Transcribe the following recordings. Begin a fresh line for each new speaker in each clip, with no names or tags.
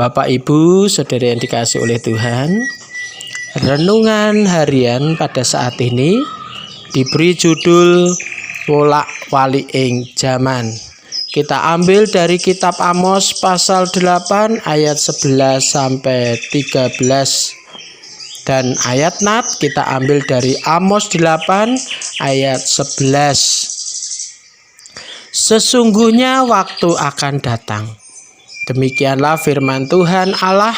Bapak, Ibu, Saudara yang dikasihi oleh Tuhan, renungan harian pada saat ini diberi judul Wolak Wali ing Jaman. Kita ambil dari kitab Amos pasal 8 ayat 11 sampai 13. Dan ayat nat kita ambil dari Amos 8 ayat 11. Sesungguhnya waktu akan datang. Demikianlah firman Tuhan Allah,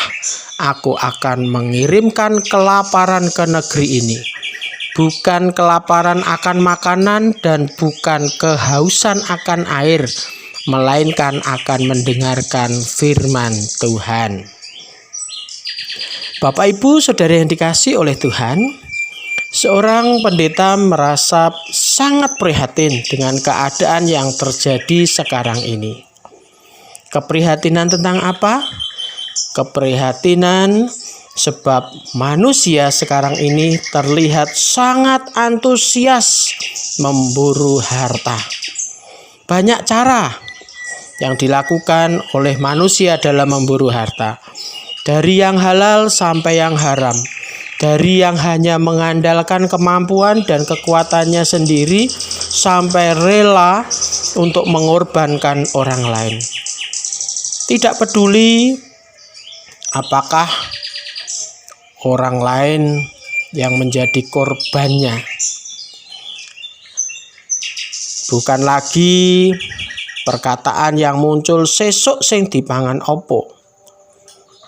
aku akan mengirimkan kelaparan ke negeri ini. Bukan kelaparan akan makanan dan bukan kehausan akan air, melainkan akan mendengarkan firman Tuhan. Bapak, Ibu, Saudara yang dikasihi oleh Tuhan, seorang pendeta merasa sangat prihatin dengan keadaan yang terjadi sekarang ini. Keprihatinan tentang apa? Keprihatinan sebab manusia sekarang ini terlihat sangat antusias memburu harta. Banyak cara yang dilakukan oleh manusia dalam memburu harta. Dari yang halal sampai yang haram. Dari yang hanya mengandalkan kemampuan dan kekuatannya sendiri sampai rela untuk mengorbankan orang lain. Tidak peduli apakah orang lain yang menjadi korbannya. Bukan lagi perkataan yang muncul sesuk sing dipangan opo,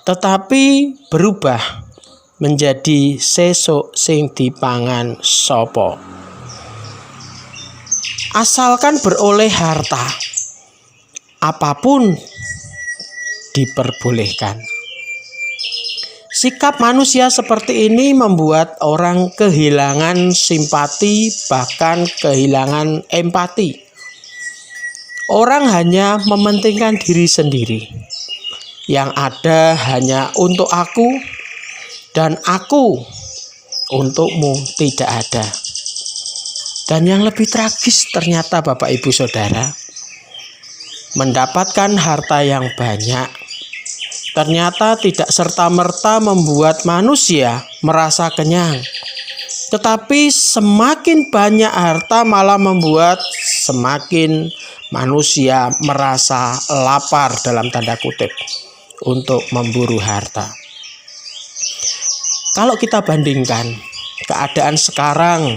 tetapi berubah menjadi sesuk sing dipangan sopo. Asalkan beroleh harta, apapun diperbolehkan. Sikap manusia seperti ini membuat orang kehilangan simpati, bahkan kehilangan empati. Orang hanya mementingkan diri sendiri. Yang ada hanya untuk aku, dan aku untukmu tidak ada. Dan yang lebih tragis ternyata Bapak, Ibu, Saudara, mendapatkan harta yang banyak ternyata tidak serta-merta membuat manusia merasa kenyang. Tetapi semakin banyak harta malah membuat semakin manusia merasa lapar dalam tanda kutip untuk memburu harta. Kalau kita bandingkan keadaan sekarang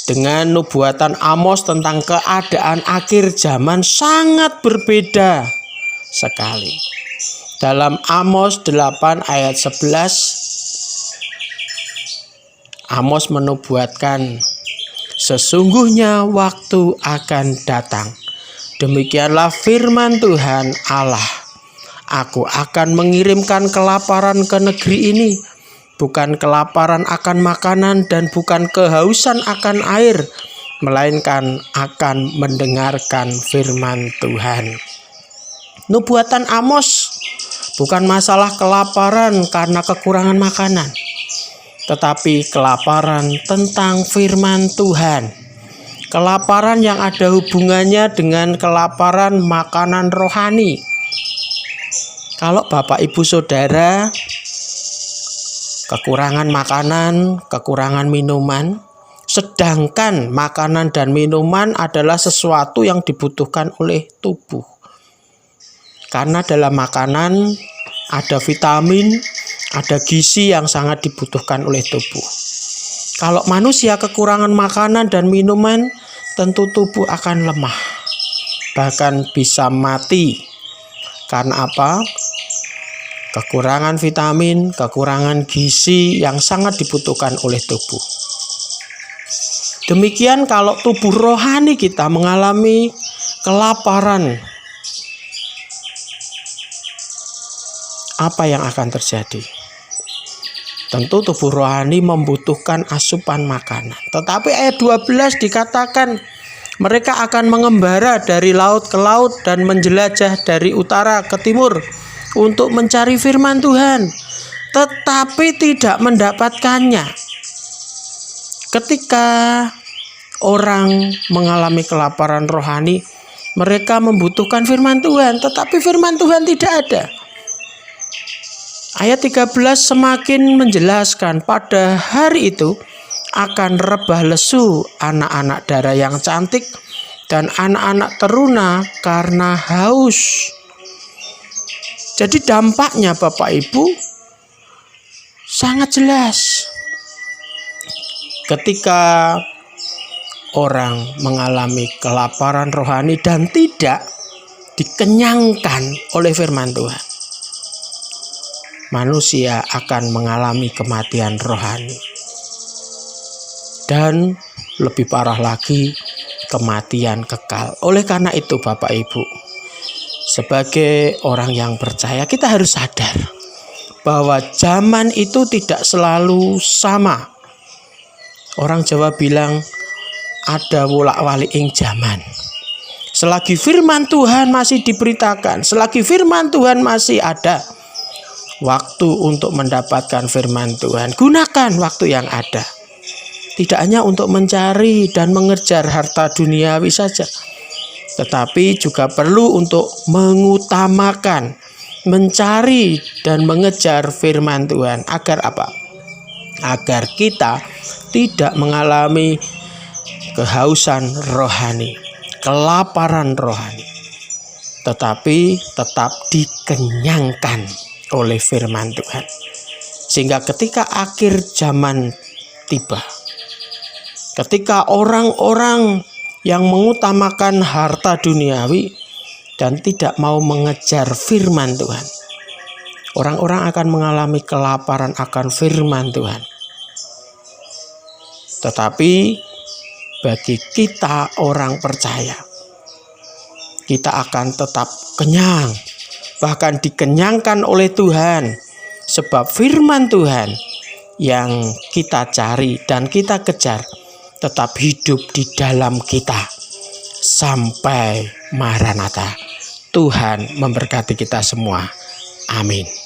dengan nubuatan Amos tentang keadaan akhir zaman, sangat berbeda sekali. Dalam Amos 8 ayat 11, Amos menubuatkan, sesungguhnya waktu akan datang. Demikianlah firman Tuhan Allah, aku akan mengirimkan kelaparan ke negeri ini. Bukan kelaparan akan makanan dan bukan kehausan akan air, melainkan akan mendengarkan firman Tuhan. Nubuatan Amos bukan masalah kelaparan karena kekurangan makanan, tetapi kelaparan tentang firman Tuhan. Kelaparan yang ada hubungannya dengan kelaparan makanan rohani. Kalau Bapak, Ibu, Saudara kekurangan makanan, kekurangan minuman, sedangkan makanan dan minuman adalah sesuatu yang dibutuhkan oleh tubuh. Karena dalam makanan ada vitamin, ada gizi yang sangat dibutuhkan oleh tubuh. Kalau manusia kekurangan makanan dan minuman, tentu tubuh akan lemah, bahkan bisa mati. Karena apa? Kekurangan vitamin, kekurangan gizi yang sangat dibutuhkan oleh tubuh. Demikian kalau tubuh rohani kita mengalami kelaparan, apa yang akan terjadi? Tentu tubuh rohani membutuhkan asupan makanan. Tetapi ayat 12 dikatakan mereka akan mengembara dari laut ke laut dan menjelajah dari utara ke timur untuk mencari firman Tuhan, tetapi tidak mendapatkannya. Ketika orang mengalami kelaparan rohani, mereka membutuhkan firman Tuhan, tetapi firman Tuhan tidak ada. Ayat 13 semakin menjelaskan, pada hari itu akan rebah lesu anak-anak darah yang cantik dan anak-anak teruna karena haus. Jadi dampaknya Bapak Ibu sangat jelas. Ketika orang mengalami kelaparan rohani dan tidak dikenyangkan oleh firman Tuhan, manusia akan mengalami kematian rohani. Dan lebih parah lagi, kematian kekal. Oleh karena itu Bapak Ibu, sebagai orang yang percaya, kita harus sadar bahwa zaman itu tidak selalu sama. Orang Jawa bilang ada wolak-walik ing zaman. Selagi firman Tuhan masih diberitakan, selagi firman Tuhan masih ada waktu untuk mendapatkan firman Tuhan, gunakan waktu yang ada. Tidak hanya untuk mencari dan mengejar harta duniawi saja, tetapi juga perlu untuk mengutamakan, mencari dan mengejar firman Tuhan. Agar apa? Agar kita tidak mengalami kehausan rohani, kelaparan rohani, tetapi tetap dikenyangkan oleh firman Tuhan. Sehingga ketika akhir zaman tiba, ketika orang-orang yang mengutamakan harta duniawi dan tidak mau mengejar firman Tuhan, orang-orang akan mengalami kelaparan akan firman Tuhan. Tetapi bagi kita orang percaya, kita akan tetap kenyang, bahkan dikenyangkan oleh Tuhan, sebab firman Tuhan yang kita cari dan kita kejar tetap hidup di dalam kita sampai Maranatha. Tuhan memberkati kita semua. Amin.